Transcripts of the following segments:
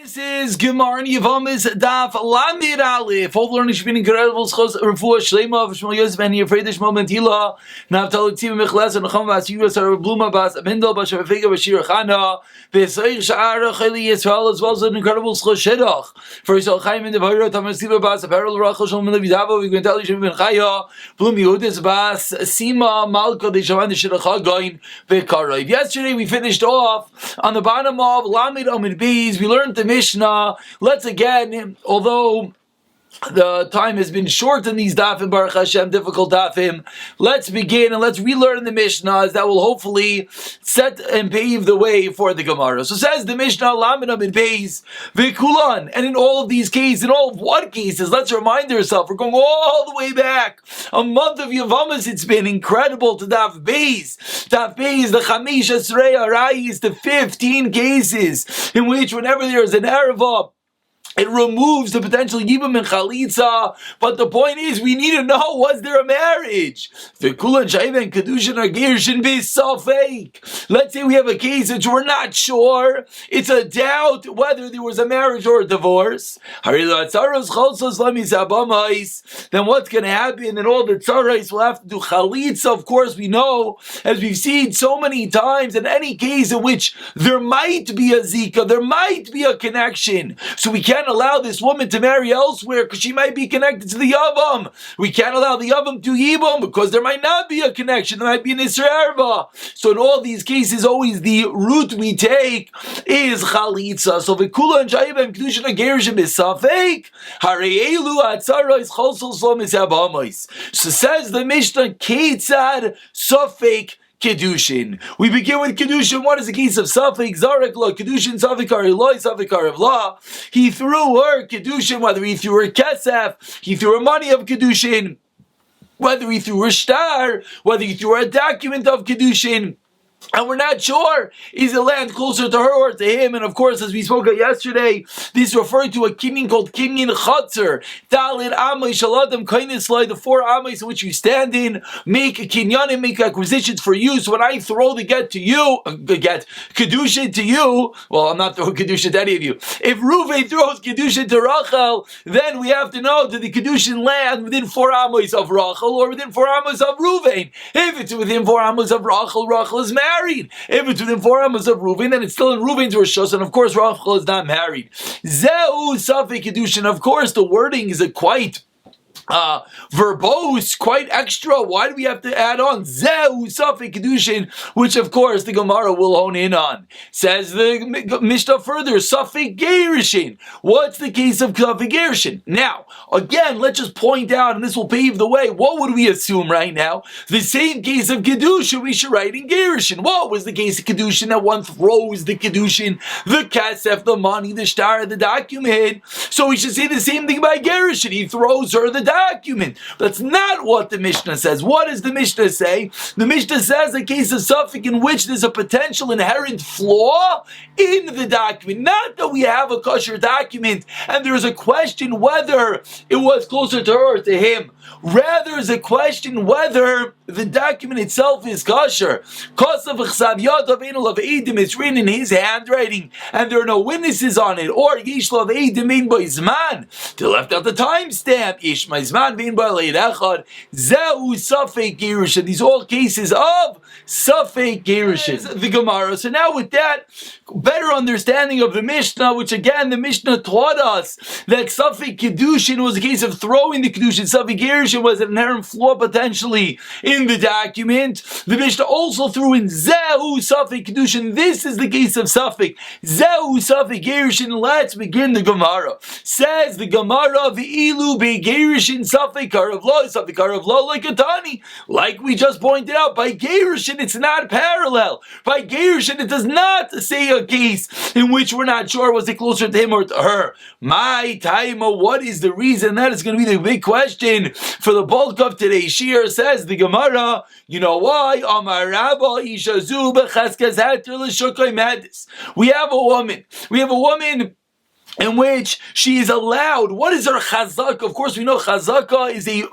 This is Gemara and Yevamos Daf Lamid Aleph. All learning should be incredible. Refuah Shlema of Shmuel Yosef and Yefredish Moment Hila. Naftal Tzim Mechlas and Nacham Vas Yuvas Ar Bluma Bas Abindel Bas Shafega Bashir Chana V'Seich Sha'ar Chayli Yisrael as well as an incredible Shedach. For Yisrael Chaim in the Vayra Tamasiva Bas Apparel Rachel Shalom Levidavo we can tell you Ben Chaya Blum Yehudis Bas Sima Malka the Shavan the Shedach Gain V'Karayv. Yesterday we finished off on the bottom of Lamid Amid Bees. We learned the Mishnah. Let's again, although the time has been short in these dafim, Baruch Hashem, difficult dafim, let's begin and let's relearn the Mishnahs that will hopefully set and pave the way for the Gemara. So says the Mishnah, Laminam in Beis, Vikulan, and in all of these cases, in all of what cases, let's remind ourselves, we're going all the way back. A month of Yevamos, it's been incredible to Daf Beis. Daf Beis, the Chamish Asrei Arai is the 15 cases in which whenever there is an Erev, it removes the potential yibum and chalitza, but the point is, we need to know, was there a marriage? Let's say we have a case which we're not sure, it's a doubt whether there was a marriage or a divorce. Then what's going to happen? Then all the tzarais will have to do chalitza. Of course, we know, as we've seen so many times, in any case in which there might be a zika, there might be a connection, so we can't allow this woman to marry elsewhere because she might be connected to the Yavam. We can't allow the Yavam to Yibam because there might not be a connection. There might be an Isra. So in all these cases, always the route we take is Chalitza. So Vikula and Shayibam Kedushin Agerishim is Safek. Hareelu Atzara is Chosel Slom is Abamos. So says the Mishnah, Ketzad Safek Kedushin. We begin with Kedushin. What is the case of Safek? Zarek lo Kedushin, Safek Ariloi, Safek Arivla. He threw her Kedushin, whether he threw her Kesef, he threw her money of Kedushin, whether he threw her star, whether he threw her a document of Kedushin. And we're not sure, is the land closer to her or to him? And of course, as we spoke of yesterday, this is referring to a kinyan called kinyan chatzer. Dalit amay shaladam kainis, the 4 amays in which you stand in, make a kinyan and make acquisitions for you. So when I throw the get to you, kedushin to you, well, I'm not throwing kedushin to any of you. If Reuven throws kedushin to Rachel, then we have to know, did the kedushin land within 4 amays of Rachel or within 4 amays of Reuven? If it's within 4 amays of Rachel, Rachel is married. If it's within 4 amos of Reuven, then it's still in Reuven's Rishos, and of course Rachel is not married. Zeu Safek Kedushin. Of course, the wording is a quite verbose, quite extra. Why do we have to add on Zeu Safek Kedushin, which of course the Gemara will hone in on? Says the Mishnah further, Safek Gerishin. What's the case of Safek Gerishin? Now, again, let's just point out, and this will pave the way. What would we assume right now? The same case of Kedushin we should write in Gerishin. What was the case of Kedushin? That one throws the Kedushin, the Kasef, the money, the star, the document. So we should say the same thing by Gerishin. He throws her the document. That's not what the Mishnah says. What does the Mishnah say? The Mishnah says a case of Safek in which there's a potential inherent flaw in the document. Not that we have a kosher document and there's a question whether it was closer to her or to him. Rather, is a question whether the document itself is kosher. It's written in his handwriting and there are no witnesses on it. Or they're left out the timestamp. These all cases of Safek Gerushin. The Gemara. So now with that better understanding of the Mishnah, which again the Mishnah taught us that Safek Kedushin was a case of throwing the Kedushin. Safek Gerushin was an inherent flaw potentially in the document. The Mishnah also threw in Zehu Safek Kedushin. This is the case of Safek. Zehu Safek Gerushin. Let's begin the Gemara. Says the Gemara, V'ilu beGerushin Safek Karavlo, Safek Karavlo like a Tani. Like we just pointed out, by Gerushin it's not parallel. By Gerushin it does not say a case in which we're not sure was it closer to him or to her. My Taima, what is the reason? That is going to be the big question for the bulk of today's shir. Says the Gemara, you know why? We have a woman in which she is allowed. What is her chazaka? Of course, we know chazaka is a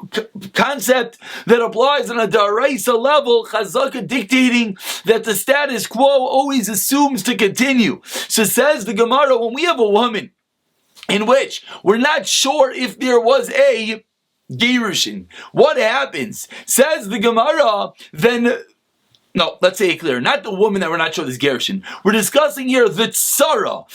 concept that applies on a daraisa level. Chazaka dictating that the status quo always assumes to continue. So says the Gemara, when we have a woman in which we're not sure if there was a gerushin, what happens? Says the Gemara, then. No, let's say it clear. Not the woman that we're not sure is gerushin. We're discussing here the tzara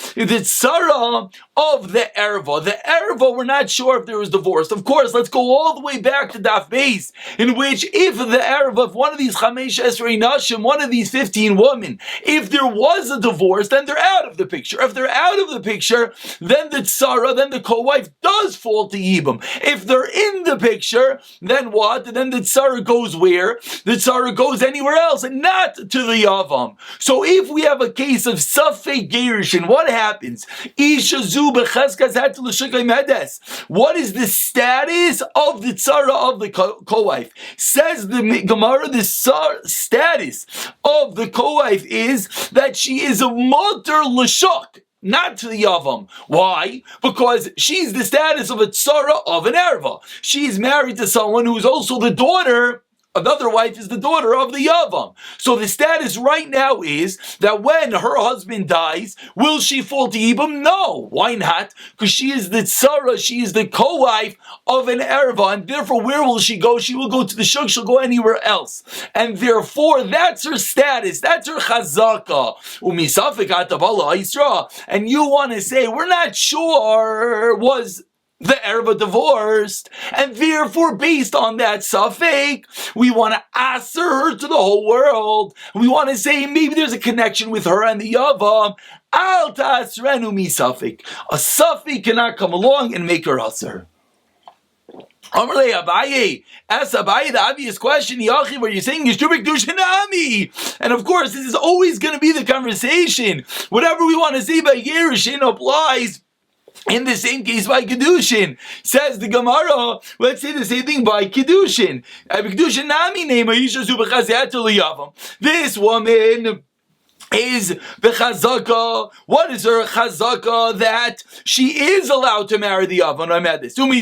of the erva. The erva, we're not sure if there was divorce. Of course, let's go all the way back to Daf Beis, in which if the erva, if one of these chamesh esrei nashim, one of these 15 women, if there was a divorce, then they're out of the picture. If they're out of the picture, then the tzara, then the co-wife does fall to yibam. If they're in the picture, then what? Then the tzara goes where? The tzara goes anywhere else, and not to the yavam. So if we have a case of safek gerushin, what happens? Isha zu becheskas had to l'shikay medes. What is the status of the tzara of the co-wife? Says the Gemara, the status of the co-wife is that she is a mutter l'shuk, not to the Yavam. Why? Because she's the status of a tzara of an erva. She's married to someone who's also the daughter. Another wife is the daughter of the Yavam. So the status right now is that when her husband dies, will she fall to Yibam? No. Why not? Because she is the tzara, she is the co-wife of an erva, and therefore where will she go? She will go to the shuk, she'll go anywhere else. And therefore that's her status, that's her chazaka. And you want to say, we're not sure was the erva divorced, and therefore based on that safek, we want to answer her to the whole world. We want to say maybe there's a connection with her and the yavam. Al ta'asrenu mi safek. A safek cannot come along and make her answer. Amarle Abaye, ask Abaye the obvious question, Yachi, where you're saying Yishtubik Dushanami. And of course, this is always going to be the conversation. Whatever we want to say by Yerushin applies in the same case by Kedushin. Says the Gemara, let's say the same thing by Kedushin. This woman is the chazaka. What is her chazaka? That she is allowed to marry the Yavan. I met this. And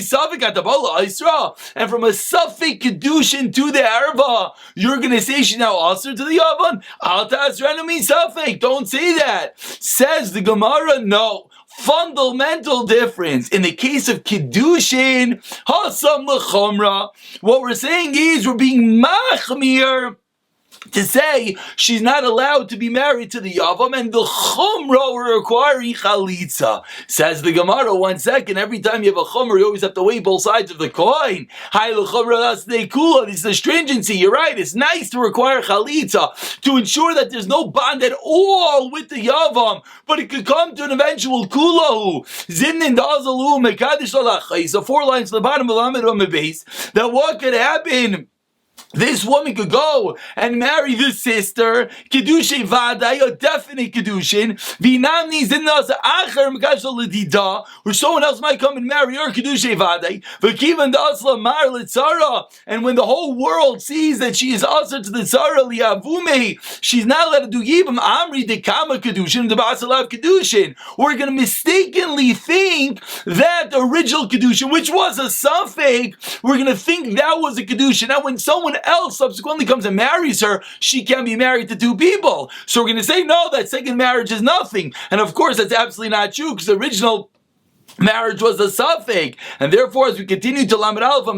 from a Safek Kedushin to the Erva, you're going to say she's now also to the Yavan? Don't say that. Says the Gemara, no. Fundamental difference. In the case of Kiddushin, Hasam L'chomra, what we're saying is we're being machmir to say she's not allowed to be married to the Yavam, and the Chumra we're requiring Chalitza. Says the Gemara, 1 second, every time you have a Chumra, you always have to weigh both sides of the coin. Hi l'Chumra, that's the Kula, this is the stringency, you're right, it's nice to require Chalitza, to ensure that there's no bond at all with the Yavam, but it could come to an eventual Kulahu. Zinin Dazalu, Mekadish Lalachai, so 4 lines to the bottom of the base, that what could happen? This woman could go and marry this sister, Kedushin Vadai, a definite Kedushin, Vinamni Zinaz Acher Mekashal Ledida, or someone else might come and marry her, Kedushin Vadai, Vakivan Dasla Mar Litzara, and when the whole world sees that she is also to the Tzara Liavume, she's not allowed to do Yibam Amri Dekama Kedushin, the Basalav Kedushin. We're going to mistakenly think that the original Kedushin, which was a Safek, we're going to think that was a Kedushin. Now when someone else subsequently comes and marries her, she can't be married to 2 people. So we're going to say, no, that second marriage is nothing. And of course, that's absolutely not true, because the original marriage was a suffix, and therefore, as we continue to Lamed Aleph, so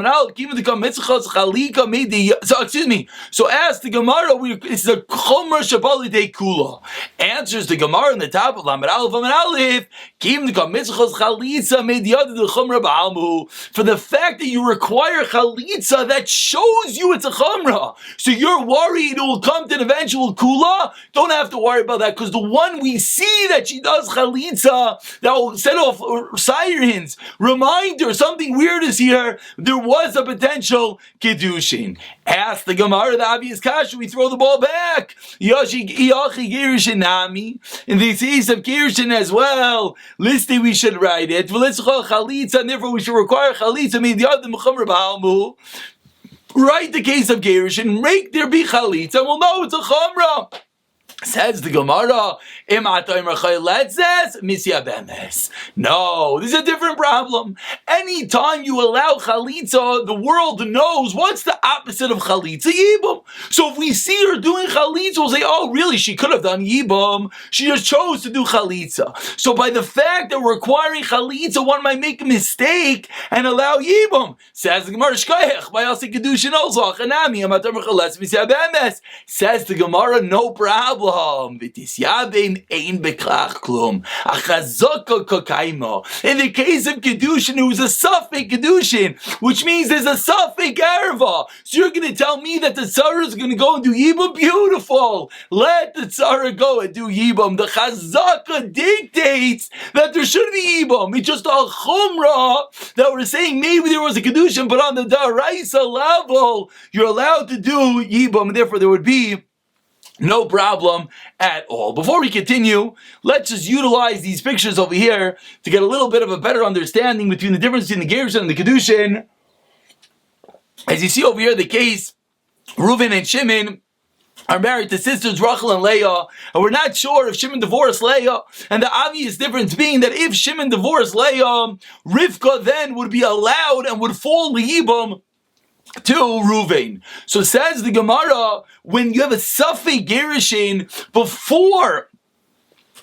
ask the Gemara, it's the Chomer Shabalidei Kula. Answers the Gemara in the top of Lamed Aleph, for the fact that you require Chalitza, that shows you it's a Chumrah. So you're worried it will come to an eventual Kula? Don't have to worry about that, because the one we see that she does Chalitza, that will set off sirens, reminder, something weird is here, there was a potential Kiddushin. Ask the Gemara, the obvious kasha, we throw the ball back. Yachi Girishinami, in the case of Girishin as well, listing we should write it, and therefore we should require Chalitza, write the case of Girishin, make there be Chalitza, and we'll know it's a Chumrah. Says the Gemara, no, this is a different problem. Anytime you allow chalitza, the world knows what's the opposite of chalitza, yibum. So if we see her doing chalitza, we'll say, oh, really, she could have done yibum. She just chose to do chalitza. So by the fact that we're requiring chalitza, one might make a mistake and allow yibum. Says the Gemara, says the Gemara, no problem. In the case of Kedushin, it was a Safek Kedushin, which means there's a Safek Erva. So you're going to tell me that the Tzara is going to go and do Yibam? Beautiful. Let the Tzara go and do Yibam. The Chazaka dictates that there should be Yibam. It's just a Chumrah that we're saying maybe there was a Kedushin, but on the Daraisa level, you're allowed to do Yibam. Therefore, there would be no problem at all. Before we continue, let's just utilize these pictures over here to get a little bit of a better understanding between the difference between the Gerushin and the Kedushin. As you see over here, the case, Reuven and Shimon are married to sisters Rachel and Leah, and we're not sure if Shimon divorced Leah, and the obvious difference being that if Shimon divorced Leah, Rivka then would be allowed and would fall Yibam to Reuven. So says the Gemara, when you have a Safek Gerushin before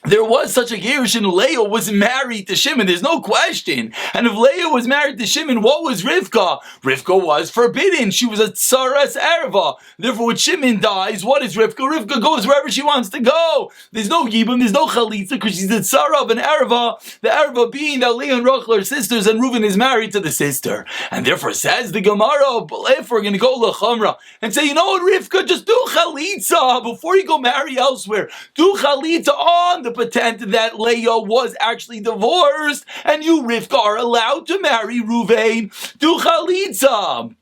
there was such a Gerushin, Leah was married to Shimon. There's no question. And if Leah was married to Shimon, what was Rivka? Rivka was forbidden. She was a Tsaras Erva. Therefore, when Shimon dies, what is Rivka? Rivka goes wherever she wants to go. There's no Yibam, there's no Chalitza, because she's the Tsara of an Erva. The Erva being that Leah and Rachel are sisters, and Reuven is married to the sister. And therefore, says the Gemara, if we're going to go L'Chumra and say, you know what, Rivka, just do Chalitza before you go marry elsewhere. Do Chalitza on the pretend that Leah was actually divorced, and you, Rivka, are allowed to marry Reuven. Do chalitza.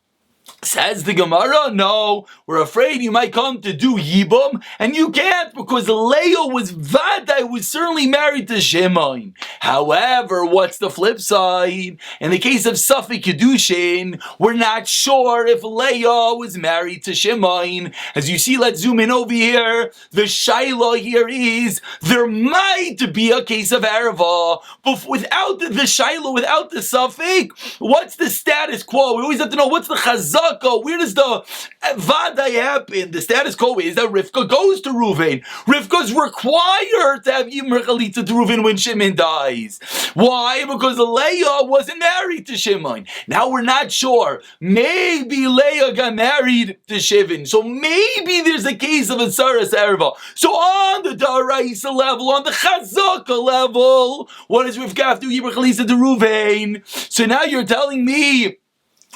Says the Gemara, no, we're afraid you might come to do Yibam, and you can't because Leah was Vadai, was certainly married to Shimon. However, what's the flip side? In the case of Safek Kedushin, we're not sure if Leah was married to Shimon. As you see, let's zoom in over here. The Shaila here is, there might be a case of Erva, but without the Shaila, without the Safek, what's the status quo? We always have to know what's the Chazak. Where does the Vadai happen? The status quo is that Rivka goes to Reuven. Rivka's required to have Yimmer Chalitza to Reuven when Shimon dies. Why? Because Leah wasn't married to Shimon. Now we're not sure. Maybe Leah got married to Shimon. So maybe there's a case of a Tsaras Erva. So on the Daraisa level, on the Chazaka level, what does Rivka have to do? Yimmer Chalitza to Reuven. So now you're telling me,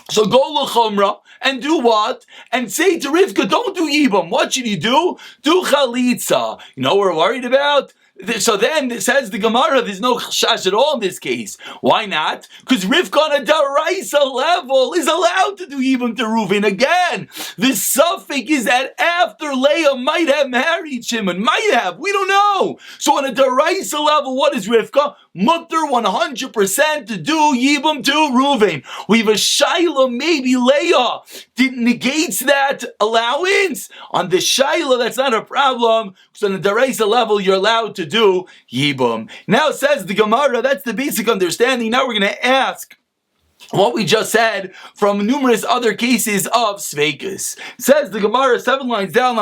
so go l'chumra and do what? And say to Rivka, don't do Yibam. What should you do? Do chalitza. You know what we're worried about? So then it says the Gemara, there's no chash at all in this case. Why not? Because Rivka on a daraisa level is allowed to do Yibam to Reuven. Again, the suffix is that after Leah might have married Shimon. Might have. We don't know. So on a daraisa level, what is Rivka? Mutter 100% to do Yibam to Reuven. We have a Shaila, maybe Leah negates that allowance. On the Shaila, that's not a problem. So on the daraisa level, you're allowed to do Yibam. Now says the Gemara, that's the basic understanding. Now we're going to ask what we just said from numerous other cases of Sveikas. Says the Gemara 7 lines down,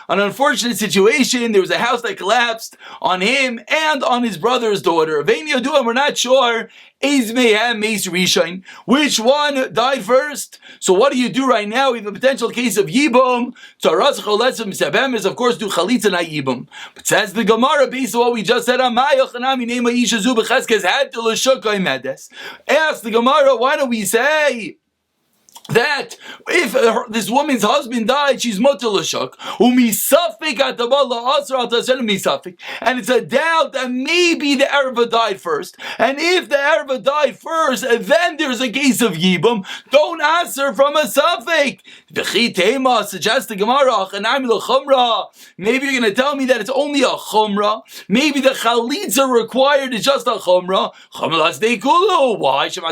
An unfortunate situation, there was a house that collapsed on him and on his brother's daughter. We're not sure which one died first. So what do you do right now? We have a potential case of Yibam. Is of course do Chalitza not Yibam. But says the Gemara, based on what we just said, ask the Gemara, why don't we say that if this woman's husband died, she's mutter l'shuk, and it's a doubt that maybe the Erva died first. And if the Erva died first, then there's a case of Yibam. Don't answer from a suffix. Suggests the Gemara, maybe you're going to tell me that it's only a chumrah. Maybe the chalitza required is just a chumrah. Why? Says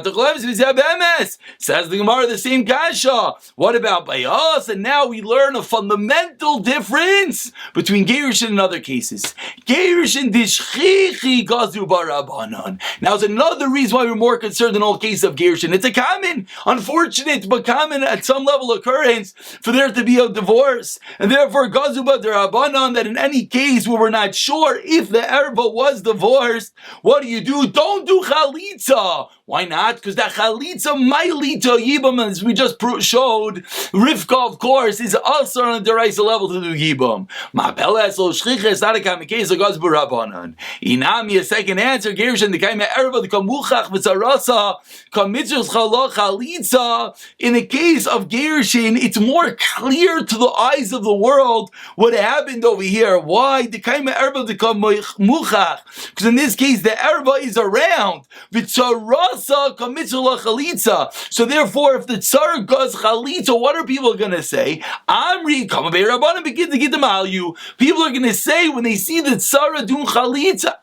the Gemara, the same Gerushin Kasha. What about by us? And now we learn a fundamental difference between Gerushin and other cases. Gerushin Dishchichi Gazu Barabanan. Now, it's another reason why we're more concerned in all cases of Gerushin. It's a common, unfortunate, but common at some level occurrence for there to be a divorce. And therefore, Gazu Barabanan, that in any case where we're not sure if the erva was divorced, what do? Don't do chalitza. Why not? Because that chalitza might lead to a yibam, as we just showed. Rivka, of course, is also on a deraisa level to do yibam. Ma'peles lo shchiches not a kamikes of God's burabanan. Inami, a second answer. Gerushin the kaima erva the kamuchach v'tzarasa kamitzvus chalach chalitza. In the case of Gerushin, it's more clear to the eyes of the world what happened over here. Why the kaima erva the kamuchach? Because in this case, the erva is around. V'tzarasa kamitzvus chalitza. So therefore, if the tsar goes chalitza, what are people going to say? Amri kamabei rabbanim begin to get them al you. People are going to say when they see the tsar doing chalitza,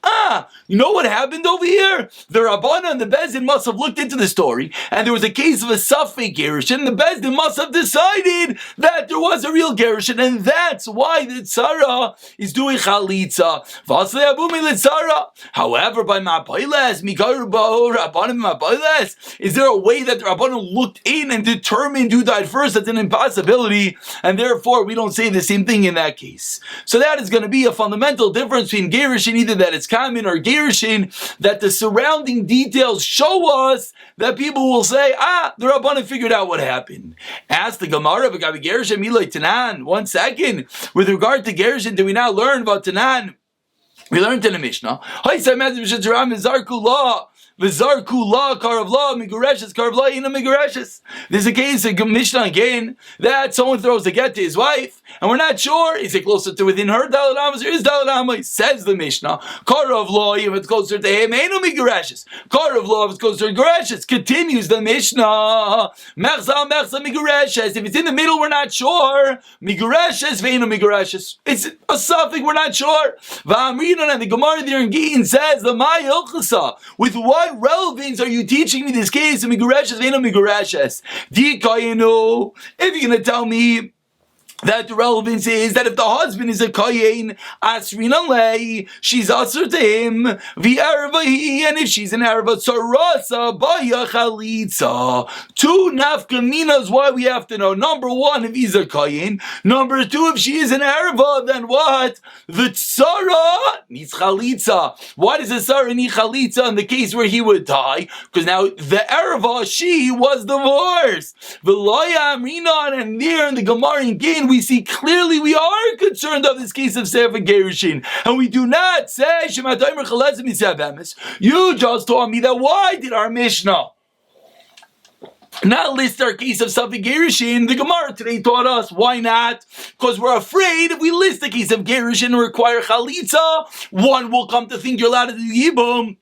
you know what happened over here? The Rabbanah and the Bezdin must have looked into the story, and there was a case of a Safek Gerushin. The Bezdin must have decided that there was a real Gerushin, and that's why the Tzara is doing Chalitza. However, by Ma'apailes, Mikarubo, Rabbanim Ma'apailes, is there a way that the Rabbanim looked in and determined who died first? That's an impossibility, and therefore we don't say the same thing in that case. So that is going to be a fundamental difference between Gerushin, either that it's common or Gerushin, that the surrounding details show us that people will say, the Rabbanim figured out what happened. Ask the Gemara, Gerushin Milay Tanan. 1 second. With regard to Gerushin, do we now learn about Tanan? We learned in the Mishnah. V'zarku karavla migureshes karavla ina migureshes. There's a case in Mishnah again that someone throws a get to his wife, and we're not sure is it closer to within her daled amos or his daled amos. Says the Mishnah, karavla if it's closer to him, ina migureshes. Karavla if it's closer to migureshes. Continues the Mishnah, mechza migureshes. If it's in the middle, we're not sure. Migureshes ve'ina migureshes. It's a suffix, we're not sure. V'amrinan, and the Gemara there in Gittin says the Maya Ilchasa. With what relevance are you teaching me this case of Migurashes, Vena Migurashes? Dikayinu, if you're going to tell me that the relevance is that if the husband is a kayin, asrin alei, she's asr to him, v'ervahi, and if she's an erva, tzarasa baya chalitza. 2 nafkaminas why we have to know. Number 1, if he's a kayin. Number 2, if she is an erva, then what? The tzara needs chalitza. Why does the tzara need chalitza in the case where he would die? Because now the erva, she was divorced. V'loya amrinan, and there in the Gemara in Gin, we see clearly we are concerned of this case of Sefer Gerushin, and we do not say you just told me that. Why did our Mishnah not list our case of Sefer Gerushin? The Gemara today taught us why not, because we're afraid if we list the case of Gerushin and require Chalitza, one will come to think you're allowed to do Yibum.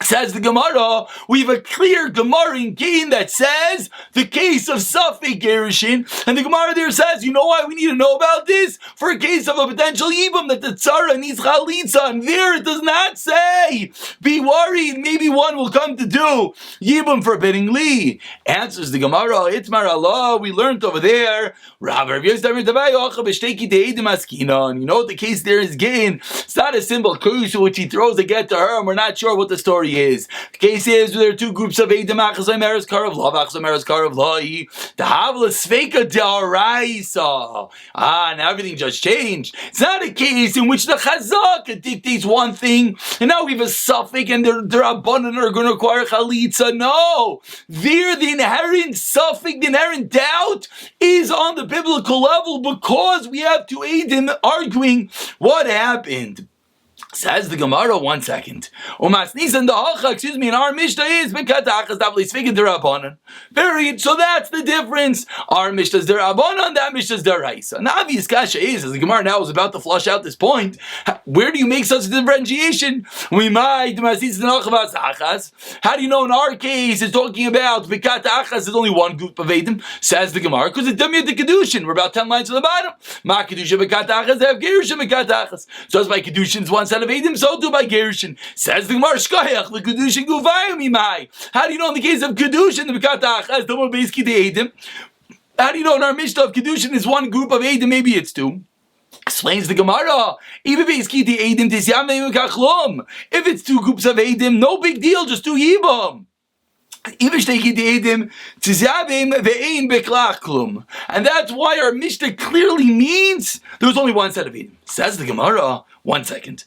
Says the Gemara, we have a clear Gemara in Gin that says the case of Safek Gerushin, and the Gemara there says, you know why we need to know about this? For a case of a potential Yibam that the Tzara needs Chalitza, and there it does not say, be worried, maybe one will come to do Yibam forbidding Li. Answers the Gemara, Itmar Allah, we learned over there, and you know what the case there is Gin, it's not a simple kusha which he throws a get to her, and we're not sure what the story is. The case is there are 2 groups of Eidim Achazai Meres Karavla, Achazai Meres Karavla, the Havla Sveika D'Araisa. Now everything just changed. It's not a case in which the Chazaka dictates one thing, and now we have a suffix, and they're abundant are going to require Chalitza. No! There, the inherent suffix, the inherent doubt is on the biblical level because we have 2 Eidim arguing what happened. Says the Gemara, 1 second. In our Mishnah is period. So that's the difference. Our Mishnah is derabanan, that Mishnah is deraisa. And the obvious kasha is, as the Gemara now is about to flush out this point, where do you make such a differentiation? We might. How do you know in our case it's talking about bekat achas is only one group of Eidim? Says the Gemara, because it's Damya the Kedushin. We're about 10 lines to the bottom. Ma Kedushin bekat achas, they have Gerushin bekat achas. So as by Kedushin is one set of of Eidim, so too by Gerushin. Says the Gemara, Shkoyach, the Kedushin Guvayim Imai. How do you know in the case of Kedushin, the Bekatach, as the Mobeski the Eidim? How do you know in our Mishnah of Kedushin is one group of Eidim, maybe it's two? Explains the Gemara, if it's two groups of Eidim, no big deal, just do Yibam. And that's why our Mishnah clearly means there was only one set of Eidim. Says the Gemara, 1 second.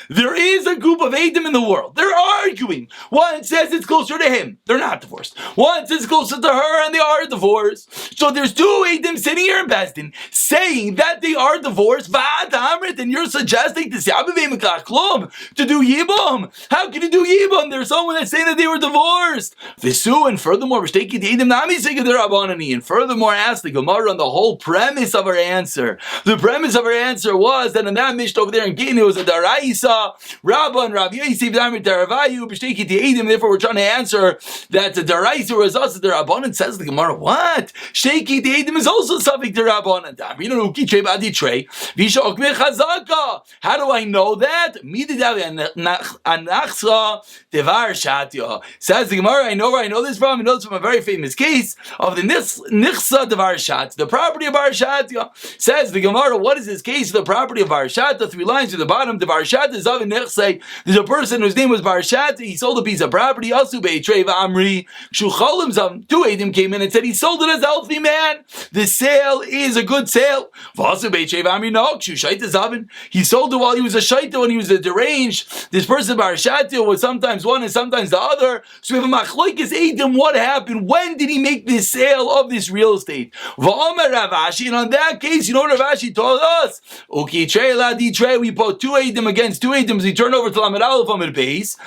There is a group of Eidim in the world. They're arguing. One says it's closer to him. They're not divorced. One says it's closer to her and they are divorced. So there's two Eidim sitting here in Besdin saying that they are divorced. And you're suggesting to do Yibam. How can you do Yibam? There's someone that's saying that they were divorced. And furthermore, and furthermore, ask the Gemara on the whole premise of our answer. The premise of our answer was that in that Mishnah over there in Gittin, it was a Daraisa, Rabba and Rabbi Yosef, therefore we're trying to answer that the Daraisa was also the Rabbanan. Says the Gemara, what? Sheiki the Eidim is also subject to Rabbanan. How do I know that? Says the Gemara, I know this from a very famous case of the Nichsa Devar Shat, the property of Barshatya. Says the Gemara, what is this case of the property of Barshatya? 3 lines to the bottom. The Barshatya is of a Nichsei. There's a person whose name was Barshatya. He sold a piece of property. Asu Beitrei Amri. Shucholim Zam. 2 Eidim came in and said he sold it as a healthy man. The sale is a good sale. Vasu Beitrei Amri. No, Shushaita Zavin. He sold it while he was a shaita, when he was a deranged. This person Barshatya was sometimes one and sometimes the other. So we have a machloikis Eidim. What happened? When did he make this sale of this real estate? Ravashi, and on that case, you know what Ravashi told us? We put 2 Eidim against 2 Eidim. We turn over to Lamed Aleph Amid Beis.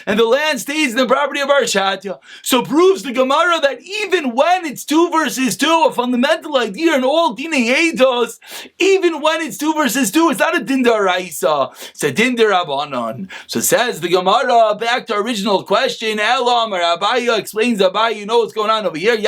And the land stays in the property of Barshatya. So proves the Gemara that even when it's 2 versus 2, a fundamental idea in all Dinei Eidos, even when it's 2 versus 2, it's not a Din Daraisa, it's a Din Darabanan. So says the Gemara, back to our original question, Elam or Abaya explains Abaya, you know what's going on over here. You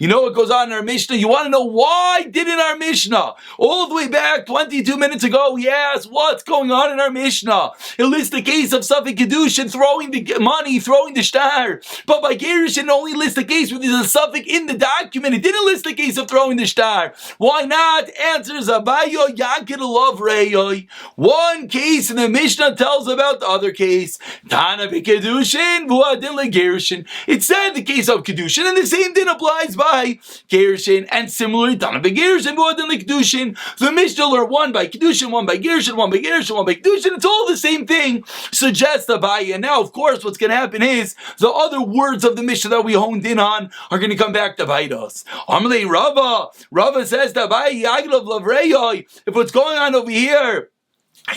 know what goes on in our Mishnah? You want to know why didn't our Mishnah, all the way back 22 minutes ago, we asked what's going on in our Mishnah? It lists the case of Safek Kedushin throwing the money, throwing the shtar. But by Gerushin it only lists the case where there's a Safek in the document. It didn't list the case of throwing the shtar. Why not? Answers Abayo Yakid Love Reyoy. One case in the Mishnah tells about the other case. Tana Kedushin, Vuadin Le Gerushin. It said the case of Kedushin, and the same thing applies by Gerushin, and similarly, Tana Gerushin, Vuadin Le Kedushin. The Mishnah are one by Kedushin, one by Gerushin, one by Gerushin, one by Kedushin. It's all the same thing. Suggests Abaye. And now, of course, what's going to happen is the other words of the Mishnah that we honed in on are going to come back to bite us. Amalei Rava says to Abaye, Yaglav Lavreyoy. If what's going on over here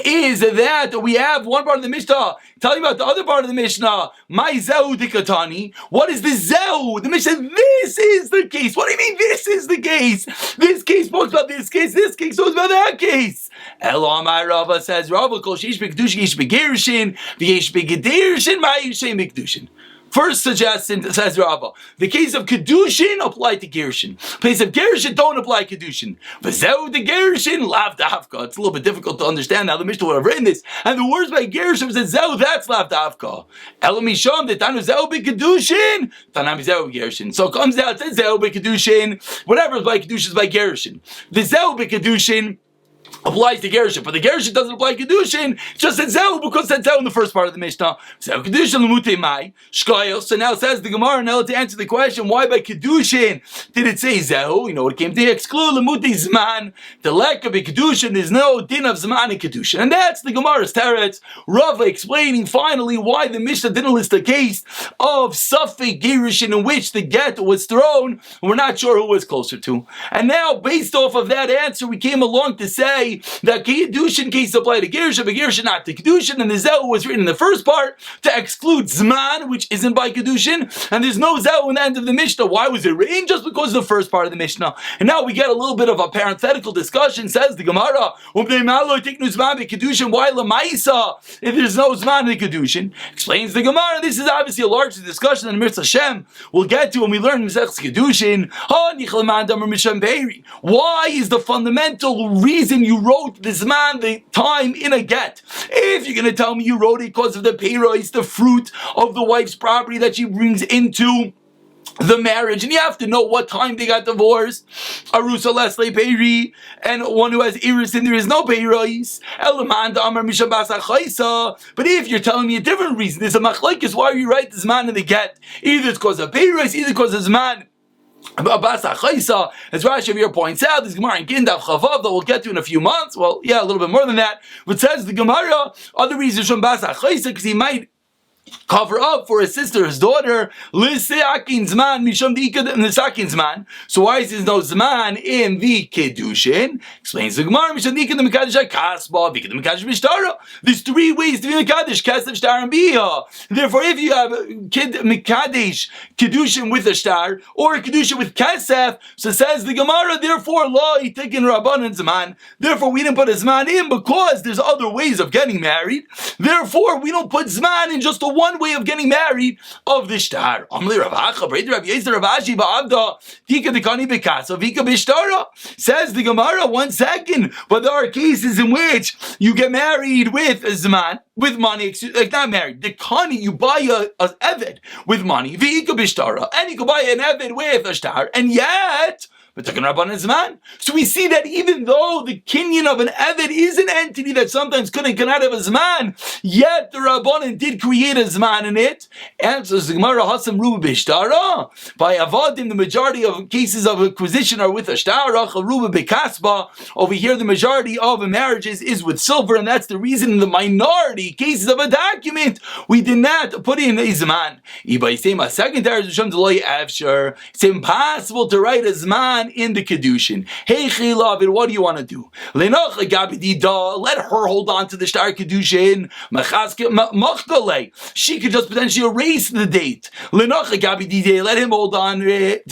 is that we have one part of the Mishnah telling about the other part of the Mishnah. My Zeu Dikatani. What is the Zeu? The Mishnah, this is the case. What do you mean this is the case? This case talks about this case talks about that case. Elamai Rava says, Rava Kol Sheish B'Kedushin, Yesh B'Gerushin, V'Yesh B'Gederushin, Ma'Yishem B'Kedushin. First suggestion, says Rava, the case of Kedushin apply to Gerushin. The case of Gerushin don't apply Kedushin. V'zeu de Gerushin lav dafka. It's a little bit difficult to understand how the Mishnah would have written this. And the words by Gerushin said zeu, that's lav dafka. Elamisham de tanu zeu be Kedushin, tanami zeu Gerushin. So it comes out, it says zeu be Kedushin, whatever is by Kedushin is by Gerushin. The zeu be Kedushin applies to Gerushin, but the Gerushin doesn't apply Kedushin. Just said Zeu because it said Zeu in the first part of the Mishnah. Zeu Kedushin l'mutei mai shkoyos. So now says the Gemara now to answer the question why by Kedushin did it say Zeu? You know it came to exclude l'mutei zman. The lack of a Kedushin is no din of zman in Kedushin, and that's the Gemara's teretz. Rava explaining finally why the Mishnah didn't list a case of Safek Gerushin in which the get was thrown. We're not sure who was closer to. And now based off of that answer, we came along to say say that Kedushin case apply to Gerushin, but Gerushin not to Kedushin, and the Zeu was written in the first part to exclude Zman, which isn't by Kedushin, and there's no Zeu in the end of the Mishnah. Why was it written? Just because of the first part of the Mishnah. And now we get a little bit of a parenthetical discussion. Says the Gemara, why Lamaisa if there's no Zman in the Kedushin? Explains the Gemara, and this is obviously a larger discussion than Mirz Hashem we'll get to when we learn Masechus Kedushin. Why is the fundamental reason you wrote the Zman, the time, in a get? If you're going to tell me you wrote it because of the peiros, the fruit of the wife's property that she brings into the marriage, and you have to know what time they got divorced. Arusa Leslie Peiri, and one who has iris and there is no peiros. But if you're telling me a different reason, there's a machlokes why you write this man in the get. Either it's because of peiros, either because of man. As Rashi over here points out, this Gemara in Daf Chavav that we'll get to in a few months. Well, yeah, a little bit more than that. But says the Gemara, other reasons from Bas HaChaisa, because he might cover up for his sister, his daughter. So why is there no zman in the Kedushin? Explains the Gemara. There's three ways to be Mekadesh: Kesef, Shtar, and Biyah. Therefore, if you have Mekadesh Kedushin with a Shtar or a Kedushin with Kesef, so says the Gemara, therefore, Law Itikin Rabbanan Zman. Therefore, we didn't put a Zman in because there's other ways of getting married. Therefore, we don't put Zman in just the one way of getting married of the shtar. Says the Gemara, 1 second, but there are cases in which you get married with a zman, with money, like not married. The kani, you buy a eved with money, and you can buy an eved with a shtar, and yet so we see that even though the kinyan of an Eved is an entity that sometimes couldn't come out of a Zman, yet the Rabbanan did create a Zman in it. Answers the Gemara, Hasam Ruba Bishtara. By Avadim, the majority of cases of acquisition are with a Shtara, Ruba Bekasba. Over here, the majority of marriages is with silver, and that's the reason in the minority cases of a document, we did not put in a Zman. It's impossible to write a Zman in the Kedushin. Hey Chilavid, what do you want to do? Let her hold on to the Shtar Kedushin. She could just potentially erase the date. Let him hold on to it.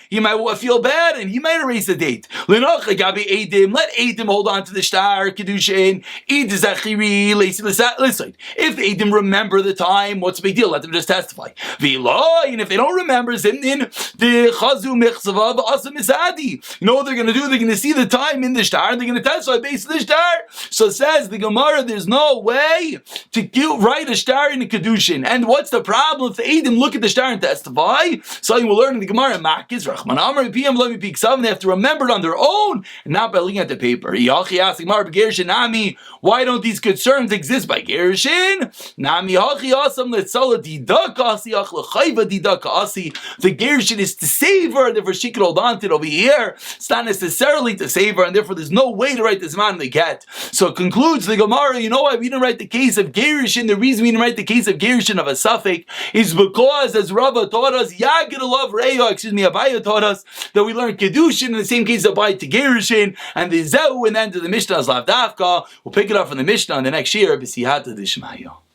He might feel bad and he might erase the date. Let Eidim hold on to the Shtar Kedushin. Listen, if the Eidim remember the time, what's the big deal? Let them just testify. And if they don't remember, then the chazu mechzava v'asa misadi. You know what they're going to do? They're going to see the time in the shtar, and they're going to testify based on the shtar. So says the Gemara, there's no way to write a shtar in the Kedushin. And what's the problem? If the Eidim look at the shtar and testify, something we'll learn in the Gemara, Makis, Rachman Amar, PM, Lemi Piksav, they have to remember it on their own, and not by looking at the paper. Yachi asks the Gemara, Begerishin Nami, why don't these concerns exist by Gerishin? Nami Hachi Asam, Letzala Didaka Asi, Achlachaiva Didaka Asi. The Gerishin is to save her, and therefore she could hold on to it over here. It's not necessarily to save her, and therefore there's no way to write this man in the get. So it concludes the Gemara, you know why we didn't write the case of Gerishin? The reason we didn't write the case of Gerishin of a Safek is because, as Rava taught us, Abaya taught us, that we learned Kedushin in the same case of Abaya to Gerishin, and the Zeu and then to the Mishnah as Lavdavka. We'll pick it up from the Mishnah in the next year, B'siyata Dishmaya.